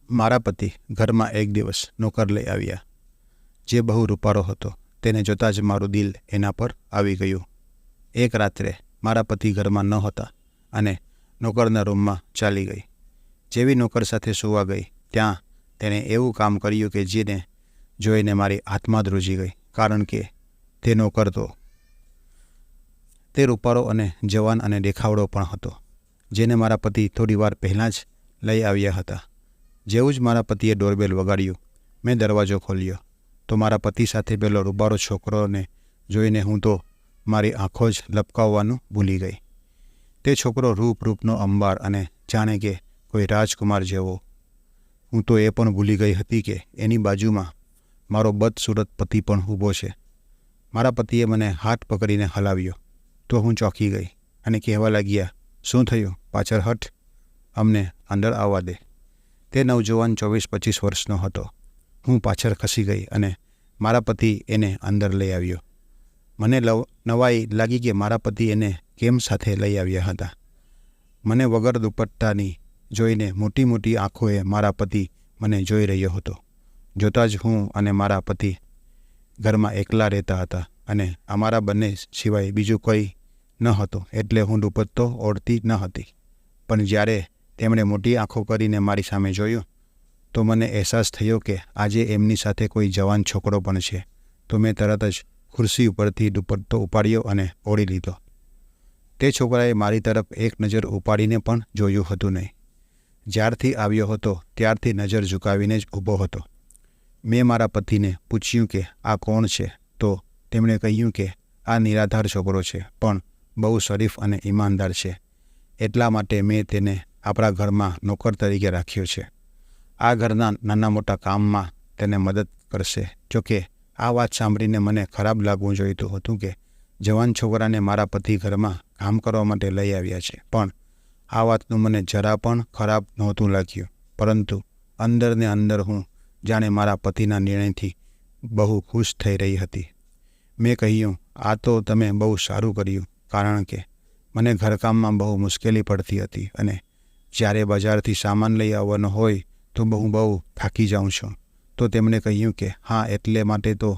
મારા પતિ ઘરમાં એક દિવસ નોકર લઈ આવ્યા, જે બહુ રૂપાળો હતો. તેને જોતાં જ મારું દિલ એના પર આવી ગયું. એક રાત્રે મારા પતિ ઘરમાં નહોતા અને નોકરના રૂમમાં ચાલી ગઈ. જેવી નોકર સાથે સૂવા ગઈ ત્યાં તેણે એવું કામ કર્યું કે જેને જોઈને મારી આત્મા ધ્રુજી ગઈ, કારણ કે તે નોકર તો તે રૂપાળો અને જવાન અને દેખાવડો પણ હતો, જેને મારા પતિ થોડી વાર પહેલાં જ લઈ આવ્યા હતા. જેવું જ મારા પતિએ ડોરબેલ વગાડ્યું, મેં દરવાજો ખોલ્યો તો મારા પતિ સાથે પેલો રૂપાળો છોકરોને જોઈને હું તો મારી આંખો જ લપકાવવાનું ભૂલી ગઈ. તે છોકરો રૂપનો અંબાર અને જાણે કે કોઈ રાજકુમાર જેવો. હું તો એ પણ ભૂલી ગઈ હતી કે એની બાજુમાં મારો બદસુરત પતિ પણ ઊભો છે. મારા પતિએ મને હાથ પકડીને હલાવ્યો તો હું ચોંકી ગઈ અને કહેવા લાગ્યા, શું થયું? પાછળ હટ, અમને અંદર આવવા દે. તે નવજવાન 24-25 વર્ષનો હતો. હું પાછળ ખસી ગઈ અને મારા પતિ એને અંદર લઈ આવ્યો. મને નવાઈ લાગી કે મારા પતિ એને કેમ સાથે લઈ આવ્યા હતા. મને વગર દુપટ્ટાની જોઈને મોટી મોટી આંખોએ મારા પતિ મને જોઈ રહ્યો હતો. જોતાં જ હું અને મારા પતિ ઘરમાં એકલા રહેતા હતા અને અમારા બંને સિવાય બીજું કોઈ ન હતું, એટલે હું દુપટ્ટો ઓઢતી ન હતી. પણ જ્યારે તેમણે મોટી આંખો કરીને મારી સામે જોયું તો મને અહેસાસ થયો કે આજે એમની સાથે કોઈ જવાન છોકરો પણ છે. તો મેં તરત જ ખુરશી ઉપરથી દુપટ્ટો ઉપાડ્યો અને ઓઢી લીધો. તે છોકરાએ મારી તરફ એક નજર ઉપાડીને પણ જોયું હતું નહીં. જ્યારથી આવ્યો હતો ત્યારથી નજર ઝુકાવીને જ ઊભો હતો. મેં મારા પતિને પૂછ્યું કે આ કોણ છે, તો તેમણે કહ્યું કે આ નિરાધાર છોકરો છે, પણ બહુ શરીફ અને ઈમાનદાર છે, એટલા માટે મેં તેને આપણા ઘરમાં નોકર તરીકે રાખ્યો છે. આ ઘરના નાના મોટા કામમાં તેને મદદ કરશે. જોકે આ વાત સાંભળીને મને ખરાબ લાગવું જોઈતું હતું કે જવાન છોકરાને મારા પતિ ઘરમાં કામ કરવા માટે લઈ આવ્યા છે, પણ આ વાતનું મને જરા પણ ખરાબ નહોતું લાગ્યું. પરંતુ અંદર ને અંદર હું જાણે મારા પતિના નિર્ણયથી બહુ ખુશ થઈ રહી હતી. મેં કહ્યું, આ તો તમે બહુ સારું કર્યું, કારણ કે મને ઘરકામમાં બહુ મુશ્કેલી પડતી હતી અને જ્યારે બજારથી સામાન લઈ આવવાનો હોય તો બહુ થાકી જાઉં છું. તો તેમણે કહ્યું કે હા, એટલે માટે તો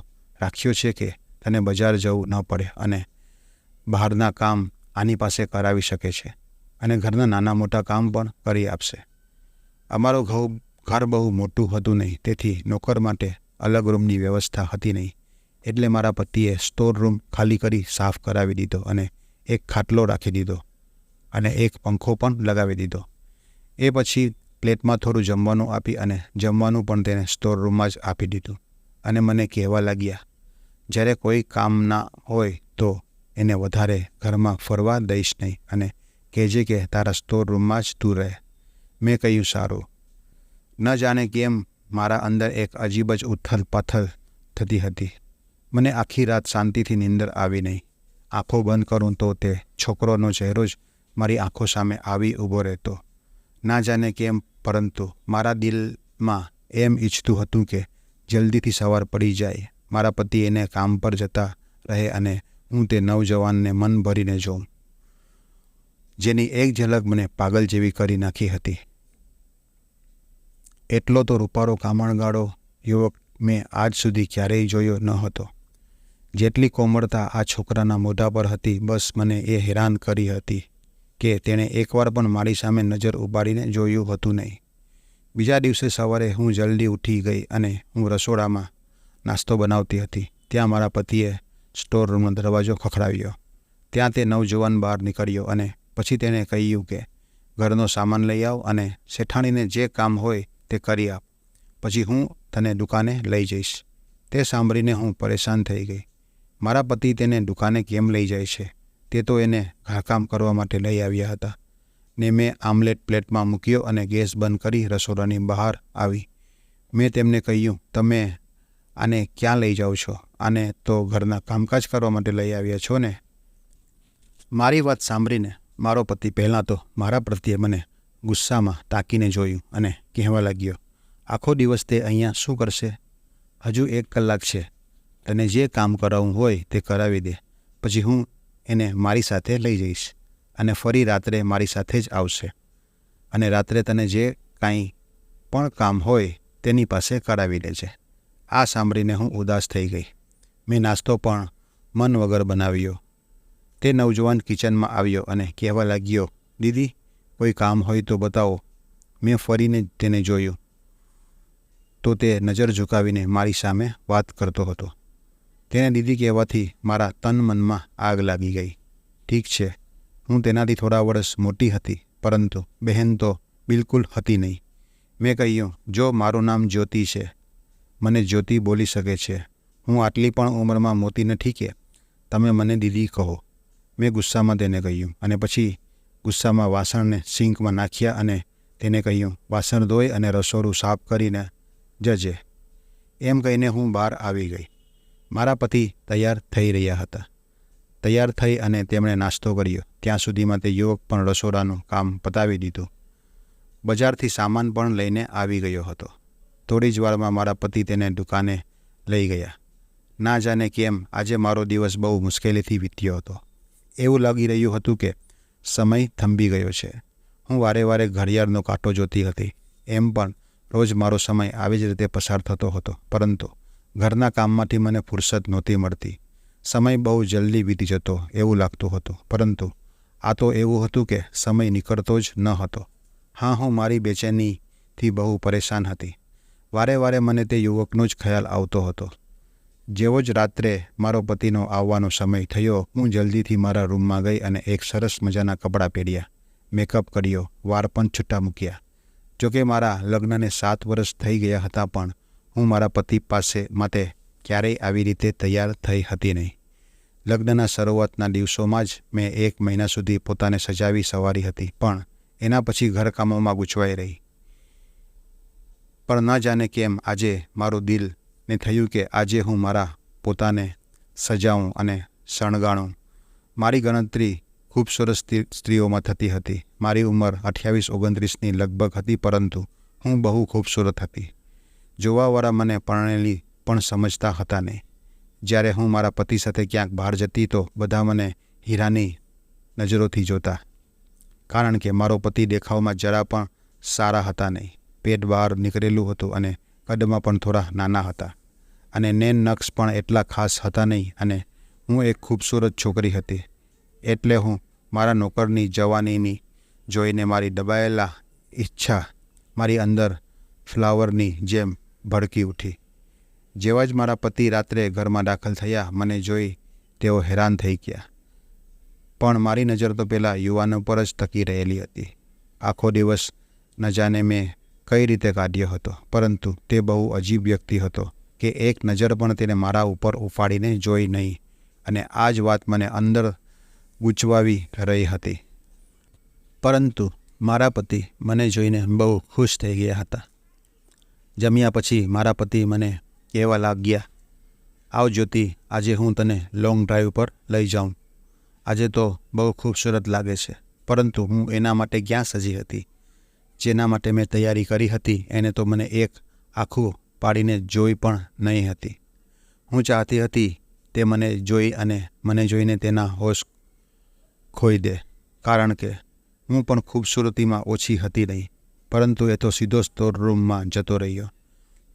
રાખ્યો છે કે તને બજાર જવું ન પડે અને બહારના કામ આની પાસે કરાવી શકે છે અને ઘરના નાના મોટા કામ પણ કરી આપશે. અમારો ઘર બહુ મોટું હતું નહીં, તેથી નોકર માટે અલગ રૂમની વ્યવસ્થા હતી નહીં. એટલે મારા પતિએ સ્ટોર રૂમ ખાલી કરી સાફ કરાવી દીધો અને એક ખાટલો રાખી દીધો અને એક પંખો પણ લગાવી દીધો. એ પછી પ્લેટમાં થોડું જમવાનું આપી અને જમવાનું પણ તેને સ્ટોર રૂમમાં જ આપી દીધું અને મને કહેવા લાગ્યા, જ્યારે કોઈ કામ ના હોય તો એને વધારે ઘરમાં ફરવા દઈશ નહીં અને કહેજે કે તારા સ્ટોર રૂમમાં જ તું રહે. મેં કહ્યું, સારું. ન જાણે કેમ મારા અંદર એક અજીબ જ ઉથલ પાથલ થતી હતી. મને આખી રાત શાંતિથી નીંદર આવી નહીં. આંખો બંધ કરું તો તે છોકરોનો ચહેરો જ મારી આંખો સામે આવી ઊભો રહેતો. ના જાણે કેમ, પરંતુ મારા દિલમાં એમ ઈચ્છતું હતું કે જલ્દીથી સવાર પડી જાય, મારા પતિ એને કામ પર જતા રહે અને હું તે નવજવાનને મન ભરીને જોઉં, જેની એક ઝલક મને પાગલ જેવી કરી નાખી હતી. એટલો તો રૂપાળો કામણગાળો યુવક મેં આજ સુધી ક્યારેય જોયો ન હતો. જેટલી કોમળતા આ છોકરાના મોઢા પર હતી, બસ મને એ હેરાન કરી હતી કે તેણે એકવાર પણ મારી સામે નજર ઉપાડીને જોયું હતું નહીં. બીજા દિવસે સવારે હું જલ્દી ઉઠી ગઈ અને હું રસોડામાં નાસ્તો બનાવતી હતી. ત્યાં મારા પતિએ સ્ટોર રૂમનો દરવાજો ખખડાવ્યો. ત્યાં તે નવજવાન બહાર નીકળ્યો અને પછી તેણે કહ્યું કે ઘરનો સામાન લઈ આવ અને શેઠાણીને જે કામ હોય તે કરી આપ, પછી હું તને દુકાને લઈ જઈશ. તે સાંભળીને હું પરેશાન થઈ ગઈ. મારા પતિ તેને દુકાને કેમ લઈ જાય છે? તે તો એને ઘરકામ કરવા માટે લઈ આવ્યા હતા. ને મેં આમલેટ પ્લેટમાં મૂક્યો અને ગેસ બંધ કરી રસોડાની બહાર આવી. મેં તેમને કહ્યું, તમે આને ક્યાં લઈ જાઓ છો? આને તો ઘરના કામકાજ કરવા માટે લઈ આવ્યા છો ને? મારી વાત સાંભળીને મારો પતિ પહેલાં તો મારા પ્રત્યે મને ગુસ્સામાં તાકીને જોયું અને કહેવા લાગ્યો, આખો દિવસ તે અહીંયા શું કરશે? હજુ 1 કલાક છે. તને જે કામ કરાવવું હોય તે કરાવી દે, પછી હું એને મારી સાથે લઈ જઈશ અને ફરી રાત્રે મારી સાથે જ આવશે અને રાત્રે તને જે કાંઈ પણ કામ હોય તેની પાસે કરાવી લેજે. આ સાંભળીને હું ઉદાસ થઈ ગઈ. મેં નાસ્તો પણ મન વગર બનાવ્યો. તે નવજવાન કિચનમાં આવ્યો અને કહેવા લાગ્યો, દીદી, કોઈ કામ હોય તો બતાવો. મેં ફરીને તેને જોયું તો તે નજર ઝુકાવીને મારી સામે વાત કરતો હતો. તેને દીદી કહેવાથી મારા તન મનમાં આગ લાગી ગઈ. ઠીક છે, હું તેનાથી થોડા વર્ષ મોટી હતી, પરંતુ બહેન તો બિલકુલ હતી નહીં. મેં કહ્યું, જો મારું નામ જ્યોતિ છે, મને જ્યોતિ બોલી શકે છે. હું આટલી પણ ઉંમરમાં મોટી નથી કે તમે મને દીદી કહો. મેં ગુસ્સામાં તેને કહ્યું અને પછી ગુસ્સામાં વાસણને સિંકમાં નાખ્યા અને તેને કહ્યું, વાસણ ધોઈ અને રસોડું સાફ કરીને જજે. એમ કહીને હું બહાર આવી ગઈ. મારા પતિ તૈયાર થઈ રહ્યા હતા. તૈયાર થઈ અને તેમણે નાસ્તો કર્યો. ત્યાં સુધીમાં તે યુવક પણ રસોડાનું કામ પતાવી દીધું. બજારથી સામાન પણ લઈને આવી ગયો હતો. થોડી જ વારમાં મારા પતિ તેને દુકાને લઈ ગયા. ના જાણે કેમ આજે મારો દિવસ બહુ મુશ્કેલીથી વીત્યો હતો. એવું લાગી રહ્યું હતું કે સમય થંભી ગયો છે. હું વારે વારે ઘડિયાળનો કાંટો જોતી હતી. એમ પણ રોજ મારો સમય આવી જ રીતે પસાર થતો હતો, પરંતુ ઘરના કામમાંથી મને ફુરસદ નહોતી મળતી. સમય બહુ જલ્દી વીતી જતો એવું લાગતું હતું, પરંતુ આ તો એવું હતું કે સમય નીકળતો જ ન હતો. હા, હું મારી બેચેનીથી બહુ પરેશાન હતી. વારે વારે મને તે યુવકનો જ ખ્યાલ આવતો હતો. જેવો જ રાત્રે મારો પતિનો આવવાનો સમય થયો, હું જલ્દીથી મારા રૂમમાં ગઈ અને એક સરસ મજાના કપડાં પહેર્યા, મેકઅપ કર્યો, વાળ પણ છૂટા મૂક્યા. જોકે મારા લગ્નને 7 વર્ષ થઈ ગયા હતા, પણ હું મારા પતિ પાસે માટે ક્યારેય આવી રીતે તૈયાર થઈ હતી નહીં. લગ્નના શરૂઆતના દિવસોમાં જ મેં 1 મહિના સુધી પોતાને સજાવી સવારી હતી, પણ એના પછી ઘરકામોમાં ગૂંચવાઈ રહી. પણ ન જાણે કેમ આજે મારું દિલને થયું કે આજે હું મારા પોતાને સજાવું અને શણગાણું. મારી ગણતરી ખૂબસૂરત સ્ત્રીઓમાં થતી હતી. મારી ઉંમર 28-29ની લગભગ હતી, પરંતુ હું બહુ ખૂબસૂરત હતી. જોવાવાળા મને પરણેલી પણ સમજતા હતા નહીં. જ્યારે હું મારા પતિ સાથે ક્યાંક બહાર જતી તો બધા મને હીરાની નજરોથી જોતા, કારણ કે મારો પતિ દેખાવમાં જરા પણ સારા હતા નહીં. પેટ બહાર નીકળેલું હતું અને કદમાં પણ થોડા નાના હતા, અને નેન નક્સ પણ એટલા ખાસ હતા નહીં, અને હું એક ખૂબસૂરત છોકરી હતી. એટલે હું મારા નોકરની જવાનીની જોઈને મારી દબાયેલા ઈચ્છા મારી અંદર ફ્લાવરની જેમ ભડકી ઉઠી. જેવા જ મારા પતિ રાત્રે ઘરમાં દાખલ થયા, મને જોઈ તેઓ હેરાન થઈ ગયા. પણ મારી નજર તો પેલા યુવાનો પર જ ટકી રહેલી હતી. આખો દિવસ ન જાણે મેં કઈ રીતે કાઢ્યો હતો, પરંતુ તે બહુ અજીબ વ્યક્તિ હતો કે એક નજર પણ તેને મારા ઉપર ઉફાડીને જોઈ નહીં, અને આ જ વાત મને અંદર ગૂંચવાવી રહી હતી. પરંતુ મારા પતિ મને જોઈને બહુ ખુશ થઈ ગયા હતા. જમ્યા પછી મારા પતિ મને કહેવા લાગ્યા, આવ જ્યોતિ, આજે હું તને લોંગ ડ્રાઈવ પર લઈ જાઉં. આજે તો બહુ ખૂબસૂરત લાગે છે, પરંતુ હું એના માટે ક્યાં સજી હતી. જેના માટે મેં તૈયારી કરી હતી એને તો મને એક આખું પાડીને જોઈ પણ નહીં હતી. હું ચાહતી હતી તે મને જોઈ અને મને જોઈને તેના હોશ ખોઈ દે, કારણ કે હું પણ ખૂબસૂરતીમાં ઓછી હતી નહીં. પરંતુ એ તો સીધો સ્ટોર રૂમમાં જતો રહ્યો.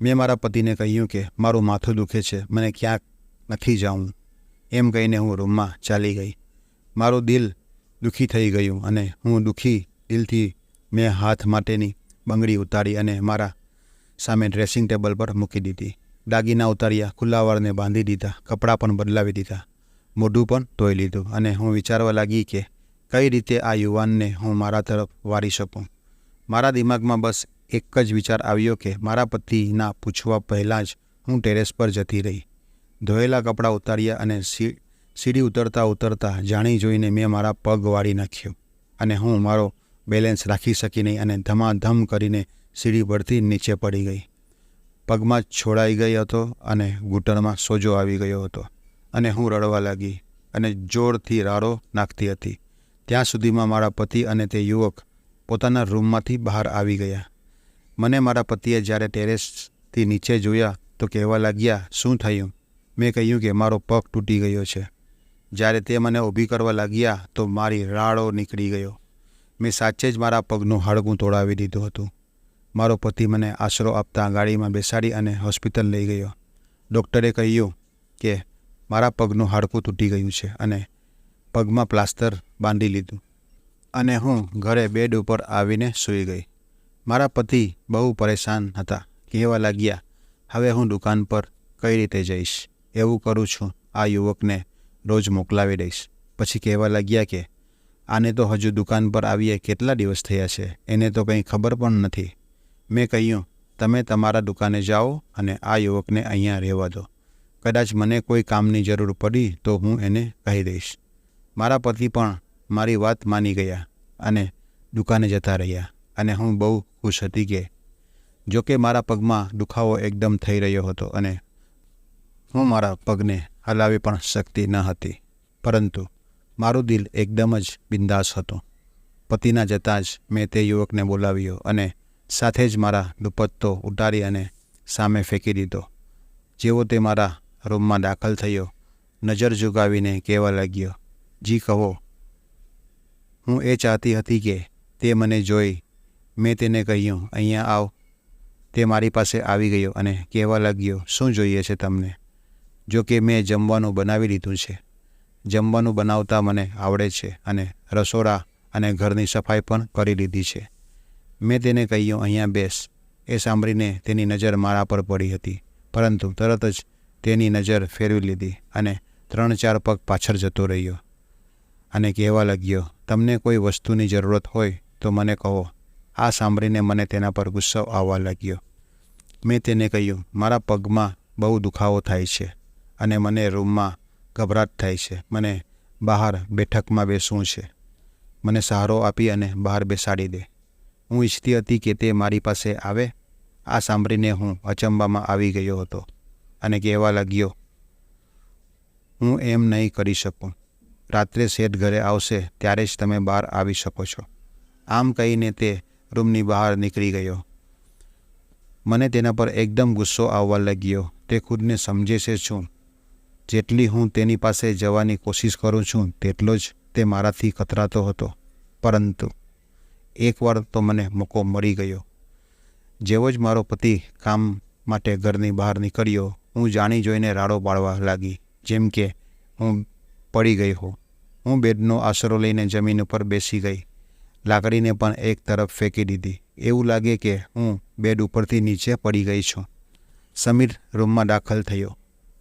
મેં મારા પતિને કહ્યું કે મારું માથું દુખે છે, મને ક્યાંક નથી જાઉં. એમ કહીને હું રૂમમાં ચાલી ગઈ. મારું દિલ દુઃખી થઈ ગયું, અને હું દુઃખી દિલથી મેં હાથ માટેની બંગડી ઉતારી અને મારા સામે ડ્રેસિંગ ટેબલ પર મૂકી દીધી. દાગીના ઉતાર્યા, ખુલ્લા વાળને બાંધી દીધા, કપડાં પણ બદલાવી દીધા, મોઢું પણ ધોઈ લીધું, અને હું વિચારવા લાગી કે કઈ રીતે આ યુવાનને હું મારા તરફ વાળી શકું. મારા દિમાગમાં બસ એક જ વિચાર આવ્યો કે મારા પતિના પૂછવા પહેલાં જ હું ટેરેસ પર જતી રહી. ધોયેલા કપડાં ઉતાર્યા અને સીડી ઉતરતા ઉતરતા જાણી જોઈને મેં મારા પગ વાળી નાખ્યો, અને હું મારો બેલેન્સ રાખી શકી નહીં અને ધમાધમ કરીને સીડી પરથી નીચે પડી ગઈ. પગમાં છોડાઈ ગઈ હતો અને ઘૂંટણમાં સોજો આવી ગયો હતો, અને હું રડવા લાગી અને જોરથી રાડો નાખતી હતી. ત્યાં સુધીમાં મારા પતિ અને તે યુવક પોતાના રૂમમાંથી બહાર આવી ગયા. મને મારા પતિએ જ્યારે ટેરેસથી નીચે જોયા તો કહેવા લાગ્યા, શું થયું? મેં કહ્યું કે મારો પગ તૂટી ગયો છે. જ્યારે તે મને ઊભી કરવા લાગ્યા તો મારી રાડો નીકળી ગયો. મેં સાચે જ મારા પગનું હાડકું તોડાવી દીધું હતું. મારો પતિ મને આશરો આપતા ગાડીમાં બેસાડી અને હોસ્પિટલ લઈ ગયો. ડૉક્ટરે કહ્યું કે મારા પગનું હાડકું તૂટી ગયું છે અને પગમાં પ્લાસ્ટર બાંધી લીધું અને હું ઘરે બેડ ઉપર આવીને સૂઈ ગઈ. મારા પતિ બહુ પરેશાન હતા. કહેવા લાગ્યા, હવે હું દુકાન પર કઈ રીતે જઈશ? એવું કરું છું, આ યુવકને રોજ મોકલાવી દઈશ. પછી કહેવા લાગ્યા કે આને તો હજુ દુકાન પર આવીએ કેટલા દિવસ થયા છે, એને તો કંઈ ખબર પણ નથી. મેં કહ્યું, તમે તમારા દુકાને જાઓ અને આ યુવકને અહીંયા રહેવા દો. કદાચ મને કોઈ કામની જરૂર પડી તો હું એને કહી દઈશ. મારા પતિ પણ મારી વાત માની ગયા અને દુકાને જતા રહ્યા અને હું બહુ ખુશ હતી કે જોકે મારા પગમાં દુખાવો એકદમ થઈ રહ્યો હતો અને હું મારા પગને હલાવી પણ શકતી ન હતી, પરંતુ મારું દિલ એકદમ જ બિંદાસ હતું. પતિના જતાં જ મેં તે યુવકને બોલાવ્યો અને સાથે જ મારા દુપટ્ટો ઉતારી અને સામે ફેંકી દીધો. જેવો તે મારા રૂમમાં દાખલ થયો, નજર ઝુકાવીને કહેવા લાગ્યો, જી કહો. હું એ ચાહતી હતી કે તે મને જોઈ. મેં તેને કહ્યું, અહીંયા આવ. તે મારી પાસે આવી ગયો અને કહેવા લાગ્યો, શું જોઈએ છે તમને? જો કે મેં જમવાનું બનાવી લીધું છે. જમવાનું બનાવતા મને આવડે છે અને રસોડા અને ઘરની સફાઈ પણ કરી લીધી છે. મેં તેને કહ્યું, અહીંયા બેસ. એ સાંભળીને તેની નજર મારા પર પડી હતી, પરંતુ તરત જ તેની નજર ફેરવી લીધી અને 3-4 પગ પાછળ જતો રહ્યો અને કહેવા લાગ્યો, તમને કોઈ વસ્તુની જરૂરત હોય તો મને કહો. આ સાંભળીને મને તેના પર ગુસ્સો આવવા લાગ્યો. મેં તેને કહ્યું, મારા પગમાં બહુ દુખાવો થાય છે અને મને રૂમમાં ગભરાટ થાય છે. મને બહાર બેઠકમાં બેસવું છે. મને સહારો આપી અને બહાર બેસાડી દે. હું ઈચ્છતી હતી કે તે મારી પાસે આવે. આ સાંભળીને હું અચંબામાં આવી ગયો હતો અને કહેવા લાગ્યો, હું એમ નહીં કરી શકું. રાત્રે શેઠ ઘરે આવશે ત્યારે જ તમે બહાર આવી શકો છો. આમ કહીને તે રૂમની બહાર નીકળી ગયો. મને તેના પર એકદમ ગુસ્સો આવવા લાગ્યો. તે ખુદને સમજે છે શું? જેટલી હું તેની પાસે જવાની કોશિશ કરું છું તેટલો જ તે મારાથી કતરાતો હતો. પરંતુ એકવાર તો મને મોકો મળી ગયો. જેવો જ મારો પતિ કામ માટે ઘરની બહાર નીકળ્યો, હું જાણી જોઈને રાડો પાડવા લાગી, જેમ કે હું પડી ગઈ હોઉં. હું બેડનો આશરો લઈને જમીન ઉપર બેસી ગઈ. લાકડીને પણ એક તરફ ફેંકી દીધી. એવું લાગે કે હું બેડ ઉપરથી નીચે પડી ગઈ છું. સમીર રૂમમાં દાખલ થયો.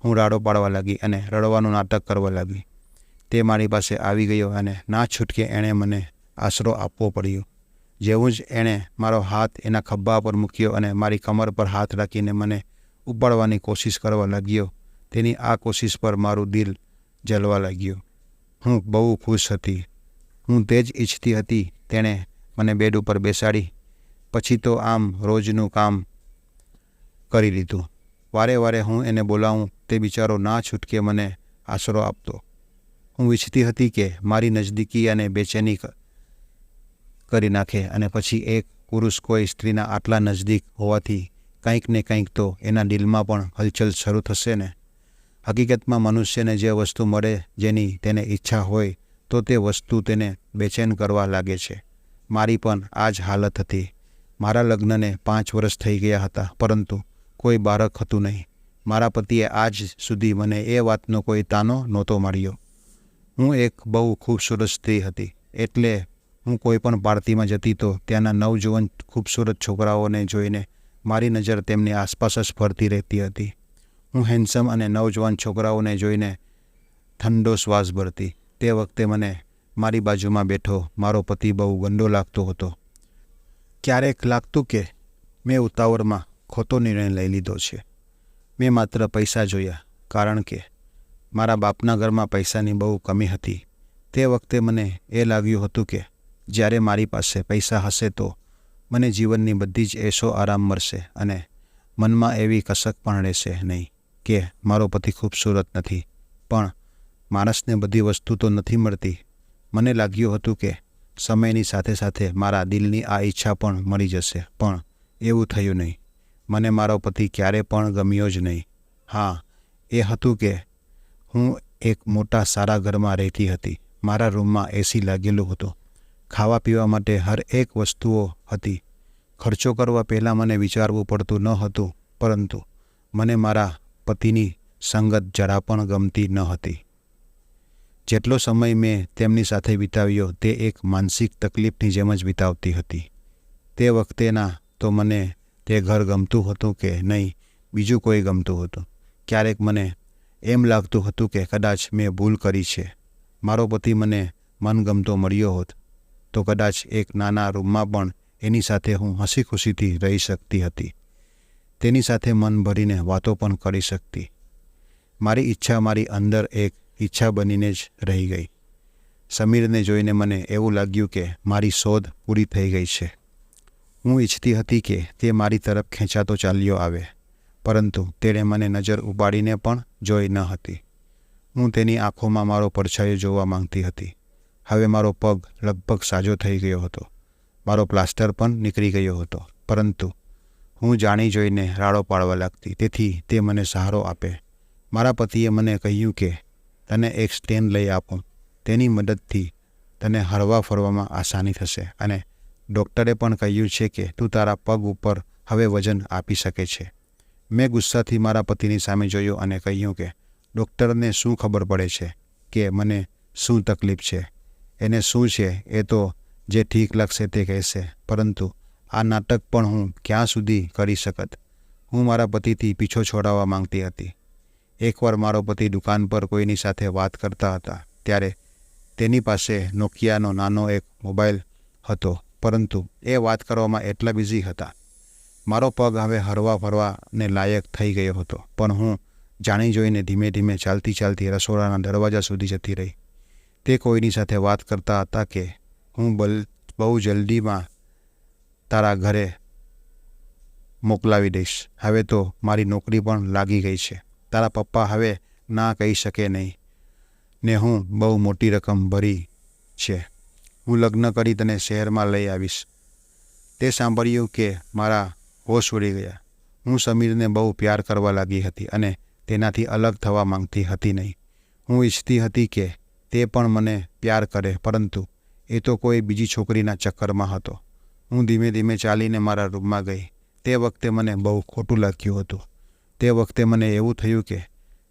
હું રાડો પાડવા લાગી અને રડવાનું નાટક કરવા લાગી. તે મારી પાસે આવી ગયો અને ના છૂટકે એણે મને આશરો આપવો પડ્યો. જેવું જ એણે મારો હાથ એના ખભા પર મૂક્યો અને મારી કમર પર હાથ રાખીને મને ઉપાડવાની કોશિશ કરવા લાગ્યો. તેની આ કોશિશ પર મારું દિલ જલવા લાગ્યું. હું બહુ ખુશ હતી. હું તે જ ઈચ્છતી હતી. તેણે મને બેડ ઉપર બેસાડી. પછી તો આમ રોજનું કામ કરી લીધું. વારે વારે હું એને બોલાવું તે બિચારો ના છૂટકે મને આશરો આપતો. હું ઈચ્છતી હતી કે મારી નજદીકી અને બેચેની કરી નાખે અને પછી એક પુરુષ કોઈ સ્ત્રીના આટલા નજદીક હોવાથી કંઈક ને કંઈક તો એના દિલમાં પણ હલચલ શરૂ થશે ને. હકીકતમાં મનુષ્યને જે વસ્તુ મળે જેની તેને ઈચ્છા હોય તો તે વસ્તુ તેને બેચેન કરવા લાગે છે. મારી પણ આ જ હાલત હતી. મારા લગ્નને 5 વર્ષ થઈ ગયા હતા, પરંતુ કોઈ બાળક હતું નહીં. મારા પતિએ આજ સુધી મને એ વાતનો કોઈ તાનો નહોતો માર્યો. હું એક બહુ ખૂબસૂરત સ્ત્રી હતી, એટલે હું કોઈ પણ પાર્ટીમાં જતી તો ત્યાંના નવજુવાન ખૂબસૂરત છોકરાઓને જોઈને મારી નજર તેમની આસપાસ જ ફરતી રહેતી હતી. હું હેન્ડસમ અને નવજવાન છોકરાઓને જોઈને ઠંડો શ્વાસ ભરતી. તે વખતે મને મારી બાજુમાં બેઠો મારો પતિ બહુ ગંદો લાગતો હતો. ક્યારેક લાગતું કે મેં ઉતાવળમાં ખોટો નિર્ણય લઈ લીધો છે. મેં માત્ર પૈસા જોયા, કારણ કે મારા બાપના ઘરમાં પૈસાની બહુ કમી હતી. તે વખતે મને એ લાગ્યું હતું કે જ્યારે મારી પાસે પૈસા હશે તો મને જીવનની બધી જ એશો આરામ મળશે અને મનમાં એવી કસક પણ રહેશે નહીં કે મારો પતિ ખૂબસૂરત નથી. પણ માણસને બધી વસ્તુ તો નથી મળતી. મને લાગ્યું હતું કે સમયની સાથે સાથે મારા દિલની આ ઈચ્છા પણ મળી જશે, પણ એવું થયું નહીં. મને મારો પતિ ક્યારે પણ ગમ્યો જ નહીં. હા, એ હતું કે હું એક મોટા સારા ઘરમાં રહેતી હતી. મારા રૂમમાં એસી લાગેલું હતું. ખાવા પીવા માટે હર એક વસ્તુઓ હતી. ખર્ચો કરવા પહેલાં મને વિચારવું પડતું ન હતું, પરંતુ મને મારા પતિની સંગત જરા પણ ગમતી ન હતી. જેટલો સમય મેં તેમની સાથે વિતાવ્યો તે એક માનસિક તકલીફની જેમ જ વિતાવતી હતી. તે વખતેના તો મને તે ઘર ગમતું હતું કે નહીં બીજું કોઈ ગમતું હતું. ક્યારેક મને એમ લાગતું હતું કે કદાચ મેં ભૂલ કરી છે. મારો પતિ મને મનગમતો મળ્યો હોત તો કદાચ એક નાના રૂમમાં પણ એની સાથે હું હસી ખુશીથી રહી શકતી હતી. તેની સાથે મન ભરીને વાતો પણ કરી શકતી. મારી ઈચ્છા મારી અંદર એક ઈચ્છા બનીને જ રહી ગઈ. સમીરને જોઈને મને એવું લાગ્યું કે મારી શોધ પૂરી થઈ ગઈ છે. હું ઈચ્છતી હતી કે તે મારી તરફ ખેંચાતો ચાલ્યો આવે, પરંતુ તેણે મને નજર ઉપાડીને પણ જોઈ ન હતી. હું તેની આંખોમાં મારો પડછાયો જોવા માંગતી હતી. હવે મારો પગ લગભગ સાજો થઈ ગયો હતો. મારો પ્લાસ્ટર પણ નીકળી ગયો હતો, પરંતુ હું જાણી જોઈને રાડો પાડવા લાગતી, તેથી તે મને સહારો આપે. મારા પતિએ મને કહ્યું કે તને એક સ્ટેન્ડ લઈ આપું. તેની મદદથી તને હરવા ફરવામાં આસાની થશે, અને ડૉક્ટરે પણ કહ્યું છે કે તું તારા પગ ઉપર હવે વજન આપી શકે છે. મેં ગુસ્સાથી મારા પતિની સામે જોયું અને કહ્યું કે ડૉક્ટરને શું ખબર પડે છે કે મને શું તકલીફ છે? એને શું છે એ તો જે ઠીક લાગશે તે કહેશે, પરંતુ આ નાટક પણ હું ક્યાં સુધી કરી શકત? હું મારા પતિથી પીછો છોડાવવા માંગતી હતી. એકવાર મારો પતિ દુકાન પર કોઈની સાથે વાત કરતા હતા, ત્યારે તેની પાસે નોકિયાનો નાનો એક મોબાઈલ હતો, પરંતુ એ વાત કરવામાં એટલા બિઝી હતા. મારો પગ હવે હરવા ફરવાને લાયક થઈ ગયો હતો, પણ હું જાણી જોઈને ધીમે ધીમે ચાલતી રસોડાના દરવાજા સુધી જતી રહી. તે કોઈની સાથે વાત કરતા હતા કે હું બહુ જલ્દીમાં તારા ઘરે મોકલાવી દઈશ. હવે તો મારી નોકરી પણ લાગી ગઈ છે. તારા પપ્પા હવે ના કહી શકે નહીં, ને હું બહુ મોટી રકમ ભરી છે. હું લગ્ન કરી તને શહેરમાં લઈ આવીશ. તે સાંભળ્યું કે મારા હોશ ઉડી ગયા. હું સમીરને બહુ પ્યાર કરવા લાગી હતી અને તેનાથી અલગ થવા માંગતી હતી નહીં. હું ઈચ્છતી હતી કે તે પણ મને પ્યાર કરે, પરંતુ એ તો કોઈ બીજી છોકરીના ચક્કરમાં હતો. હું ધીમે ધીમે ચાલીને મારા રૂમમાં ગઈ. તે વખતે મને બહુ ખોટું લાગ્યું હતું. તે વખતે મને એવું થયું કે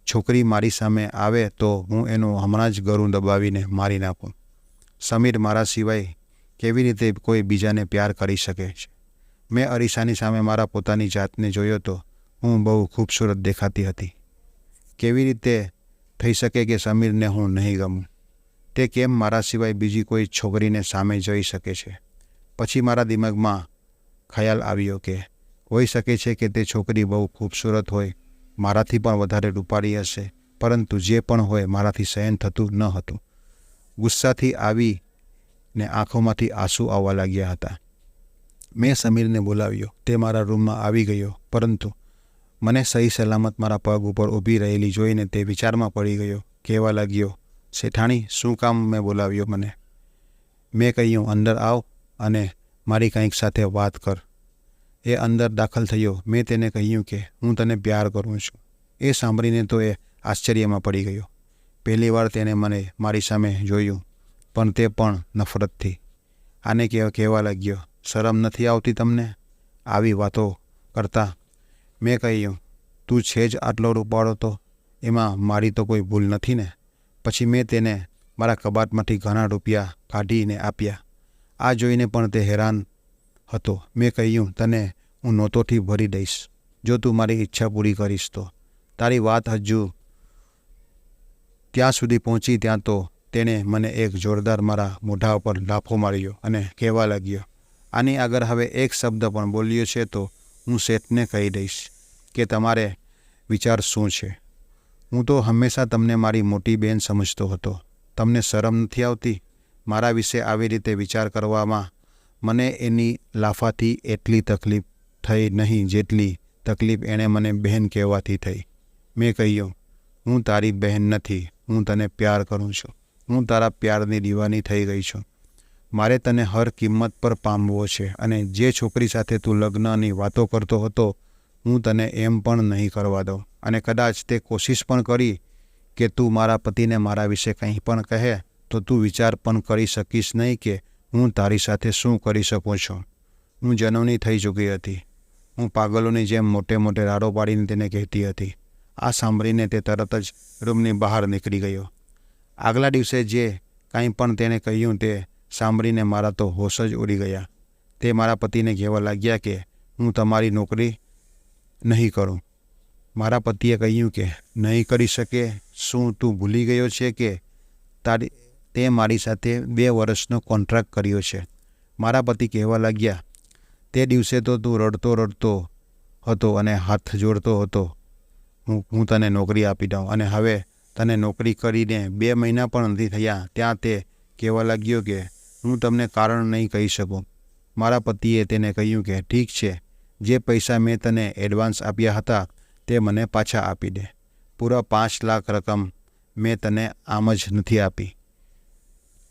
છોકરી મારી સામે આવે તો હું એનું હમણાં જ ગળું દબાવીને મારી નાખું. સમીર મારા સિવાય કેવી રીતે કોઈ બીજાને પ્યાર કરી શકે છે? મેં અરીસાની સામે મારા પોતાની જાતને જોયો તો હું બહુ ખૂબસૂરત દેખાતી હતી. કેવી રીતે થઈ શકે કે સમીરને હું નહીં ગમું? તે કેમ મારા સિવાય બીજી કોઈ છોકરીને સામે જોઈ શકે છે? પછી મારા દિમાગમાં ખ્યાલ આવ્યો કે હોઈ શકે છે કે તે છોકરી બહુ ખૂબસૂરત હોય, મારાથી પણ વધારે રૂપાળી હશે, પરંતુ જે પણ હોય મારાથી સહન થતું ન હતું. ગુસ્સાથી આવીને આંખોમાંથી આંસુ આવવા લાગ્યા હતા. મેં સમીરને બોલાવ્યો. તે મારા રૂમમાં આવી ગયો, પરંતુ મને સહી સલામત મારા પગ ઉપર ઊભી રહેલી જોઈને તે વિચારમાં પડી ગયો. કહેવા લાગ્યો, શેઠાણી, શું કામ મેં બોલાવ્યો મને? મેં કહ્યું, અંદર આવ અને મારી કંઈક સાથે વાત કર. એ અંદર દાખલ થયો. મેં તેને કહ્યું કે હું તને પ્યાર કરું છું. એ સાંભળીને તો એ આશ્ચર્યમાં પડી ગયો. પહેલીવાર તેને મને મારી સામે જોયું, પણ તે પણ નફરતથી. આને કહેવા લાગ્યો, શરમ નથી આવતી તમને આવી વાતો કરતા? મેં કહ્યું, તું છે જ આટલો રૂપાળો, તો એમાં મારી તો કોઈ ભૂલ નથી ને? પછી મેં તેને મારા કબાટમાંથી ઘણા રૂપિયા કાઢીને આપ્યા. આ જોઈને પણ તે હેરાન હતો. મેં કહ્યું, તને હું નોટોથી ભરી દઈશ જો તું મારી ઈચ્છા પૂરી કરીશ તો. તારી વાત હજુ ત્યાં સુધી પહોંચી ત્યાં તો તેણે મને એક જોરદાર મારા મોઢા ઉપર લાફો માર્યો અને કહેવા લાગ્યો, આની આગળ હવે એક શબ્દ પણ બોલ્યો છે તો હું શેઠને કહી દઈશ કે તમારે વિચાર શું છે. હું તો હંમેશા તમને મારી મોટી બહેન સમજતો હતો. તમને શરમ નથી આવતી મારા વિશે આવી રીતે વિચાર કરવામાં? મને એની લાફાથી એટલી તકલીફ થઈ નહીં જેટલી તકલીફ એણે મને બહેન કહેવાથી થઈ. મેં કહ્યું, હું તારી બહેન નથી, હું તને પ્યાર કરું છું. હું તારા પ્યારની દીવાની થઈ ગઈ છું. મારે તને હર કિંમત પર પામવો છે, અને જે છોકરી સાથે તું લગ્નની વાતો કરતો હતો હું તને એમ પણ નહીં કરવા દઉં. અને કદાચ તે કોશિશ પણ કરી કે તું મારા પતિને મારા વિશે કંઈ પણ કહે તો તું વિચાર પણ કરી શકીશ નહીં કે હું તારી સાથે શું કરી શકું છું. હું જનોની થઈ ચૂકી હતી. હું પાગલોની જેમ મોટે મોટે રાડો પાડીને તેને કહેતી હતી. આ સાંભળીને તે તરત જ રૂમની બહાર નીકળી ગયો. આગલા દિવસે જે કાંઈ પણ તેણે કહ્યું તે સાંભળીને મારા તો હોશ જ ઉડી ગયા. તે મારા પતિને કહેવા લાગ્યા કે હું તમારી નોકરી નહીં કરું. મારા પતિએ કહ્યું કે નહીં કરી શકે? શું તું ભૂલી ગયો છે કે તે મારી સાથે 2 વર્ષનો કોન્ટ્રાક્ટ કર્યો છે? મારા પતિ કહેવા લાગ્યા, તે દિવસે તો તું રડતો હતો અને હાથ જોડતો હતો હું તને નોકરી આપી દઉં, અને હવે તને નોકરી કરીને 2 મહિના પણ નથી થયા ત્યાં તે કહેવા લાગ્યો કે હું તમને કારણ નહીં કહી શકું. મારા પતિએ તેને કહ્યું કે ઠીક છે, જે પૈસા મેં તને એડવાન્સ આપ્યા હતા તે મને પાછા આપી દે. પૂરા 5 લાખ રકમ મેં તને આમ જ નથી આપી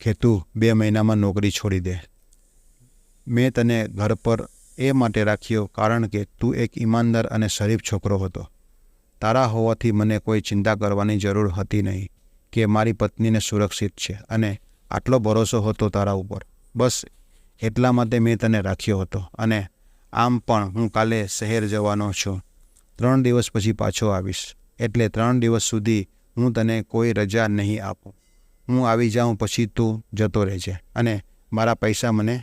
કે તું 2 મહિનામાં નોકરી છોડી દે. મેં તને ઘર પર એ માટે રાખ્યો કારણ કે તું એક ઈમાનદાર અને શરીફ છોકરો હતો. તારા હોવાથી મને કોઈ ચિંતા કરવાની જરૂર હતી નહીં કે મારી પત્નીને સુરક્ષિત છે, અને આટલો ભરોસો હતો તારા ઉપર. બસ એટલા માટે મેં તને રાખ્યો હતો. અને આમ પણ હું કાલે શહેર જવાનો છું. 3 દિવસ પછી પાછો આવીશ. એટલે 3 દિવસ સુધી હું તને કોઈ રજા નહીં આપું. હું આવી જાઉં પછી તું જતો રહેજે, અને મારા પૈસા મને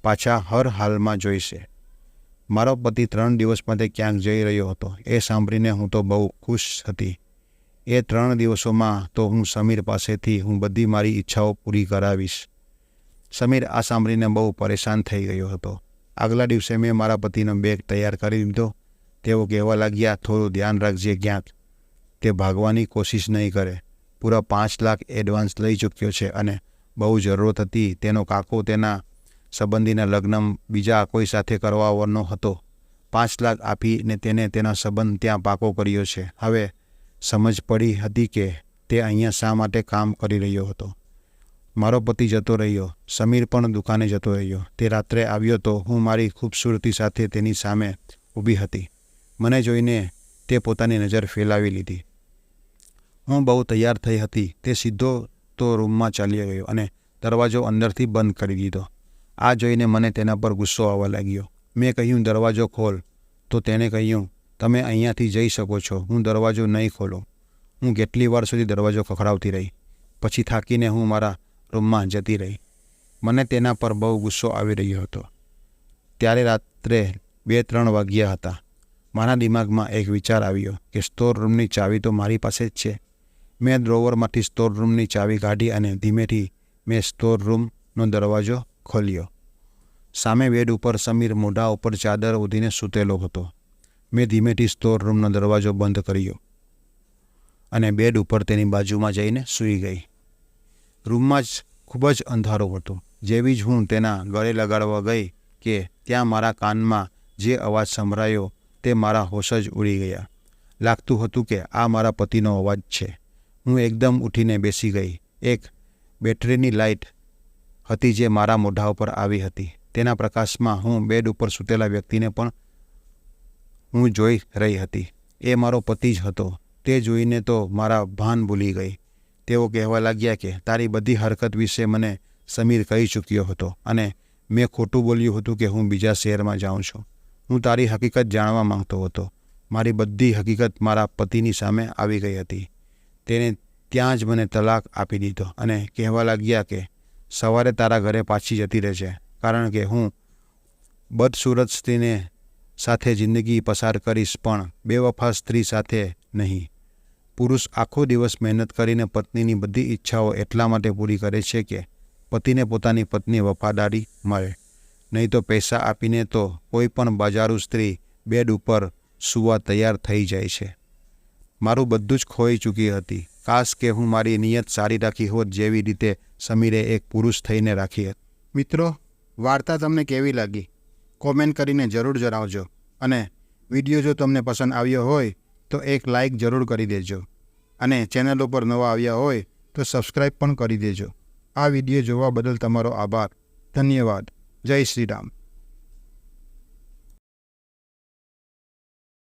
પાછા હર હાલમાં જોઈશે. મારો પતિ 3 દિવસ માટે ક્યાંક જઈ રહ્યો હતો. એ સાંભળીને હું તો બહુ ખુશ હતી. એ 3 દિવસોમાં તો હું સમીર પાસેથી હું બધી મારી ઈચ્છાઓ પૂરી કરાવીશ. સમીર આ સાંભળીને બહુ પરેશાન થઈ ગયો હતો. આગલા દિવસે મેં મારા પતિનો બેગ તૈયાર કરી દીધો. તેઓ કહેવા લાગ્યા, થોડું ધ્યાન રાખજે, ક્યાંક તે ભાગવાની કોશિશ નહીં કરે. પૂરા 5 લાખ એડવાન્સ લઈ ચૂક્યો છે, અને બહુ જરૂરત હતી. તેનો કાકો તેના સંબંધીના લગ્ન બીજા કોઈ સાથે કરવાનો હતો. 5 લાખ આપીને તેને તેના સંબંધ ત્યાં પાકો કર્યો છે. હવે સમજ પડી હતી કે તે અહીંયા શા માટે કામ કરી રહ્યો હતો. મારો પતિ જતો રહ્યો. સમીર પણ દુકાને જતો રહ્યો. તે રાત્રે આવ્યો તો હું મારી ખૂબસૂરતી સાથે તેની સામે ઊભી હતી. મને જોઈને તે પોતાની નજર ફેલાવી લીધી. હું બહુ તૈયાર થઈ હતી. તે સીધો તો રૂમમાં ચાલ્યો ગયો અને દરવાજો અંદરથી બંધ કરી દીધો. આ જોઈને મને તેના પર ગુસ્સો આવવા લાગ્યો. મેં કહ્યું, દરવાજો ખોલ. તો તેણે કહ્યું, તમે અહીંયાથી જઈ શકો છો, હું દરવાજો નહીં ખોલું. હું કેટલી વાર સુધી દરવાજો ખખડાવતી રહી. પછી થાકીને હું મારા રૂમમાં જતી રહી. મને તેના પર બહુ ગુસ્સો આવી રહ્યો હતો. ત્યારે રાત્રે 2-3 વાગ્યા હતા. મારા દિમાગમાં એક વિચાર આવ્યો કે સ્ટોર રૂમની ચાવી તો મારી પાસે જ છે. મેં ડ્રોવરમાંથી સ્ટોર રૂમની ચાવી કાઢી અને ધીમેથી મેં સ્ટોર રૂમનો દરવાજો ખોલ્યો. સામે બેડ ઉપર સમીર મોઢા ઉપર ચાદર ઓઢીને સૂતેલો હતો. મેં ધીમેથી સ્ટોર રૂમનો દરવાજો બંધ કર્યો અને બેડ ઉપર તેની બાજુમાં જઈને સૂઈ ગઈ. રૂમમાં જ ખૂબ જ અંધારું હતું. જેવી જ હું તેના ગળે લગાડવા ગઈ કે ત્યાં મારા કાનમાં જે અવાજ સંભળાયો તે મારા હોશ જ ઉડી ગયા. લાગતું હતું કે આ મારા પતિનો અવાજ છે. હું એકદમ ઉઠીને બેસી ગઈ. એક બેટરીની લાઇટ હતી જે મારા મોઢા ઉપર આવી હતી. તેના પ્રકાશમાં હું બેડ ઉપર સૂતેલા વ્યક્તિને પણ હું જોઈ રહી હતી. એ મારો પતિ જ હતો. તે જોઈને તો મારા ભાન ભૂલી ગઈ. તેઓ કહેવા લાગ્યા કે તારી બધી હરકત વિશે મને સમીર કહી ચૂક્યો હતો, અને મેં ખોટું બોલ્યું હતું કે હું બીજા શહેરમાં જાઉં છું. હું તારી હકીકત જાણવા માંગતો હતો. મારી બધી હકીકત મારા પતિની સામે આવી ગઈ હતી. તેને ત્યાં જ મને તલાક આપી દીધો અને કહેવા લાગ્યા કે સવારે તારા ઘરે પાછી જતી રહેશે, કારણ કે હું બદસૂરત સ્ત્રીને સાથે જિંદગી પસાર કરીશ, પણ બેવફા સ્ત્રી સાથે નહીં. પુરુષ આખો દિવસ મહેનત કરીને પત્નીની બધી ઈચ્છાઓ એટલા માટે પૂરી કરે છે કે પતિને પોતાની પત્ની વફાદારી મળે. નહીં તો પૈસા આપીને તો કોઈ પણ બાજારૂ સ્ત્રી બેડ ઉપર સૂવા તૈયાર થઈ જાય છે. મારું બધું જ ખોઈ ચૂકી હતી. કાશ કે હું મારી નિયત સારી રાખી હોત, જેવી રીતે સમીરે એક પુરુષ થઈને રાખી હતી. મિત્રો, વાર્તા તમને કેવી લાગી? કોમેન્ટ કરીને જરૂર જણાવજો. અને વિડીયો જો તમને પસંદ આવ્યો હોય તો એક લાઇક જરૂર કરી દેજો. અને ચેનલ ઉપર નવા આવ્યા હોય તો સબસ્ક્રાઈબ પણ કરી દેજો. આ વિડીયો જોવા બદલ તમારો આભાર. ધન્યવાદ. જય શ્રી રામ.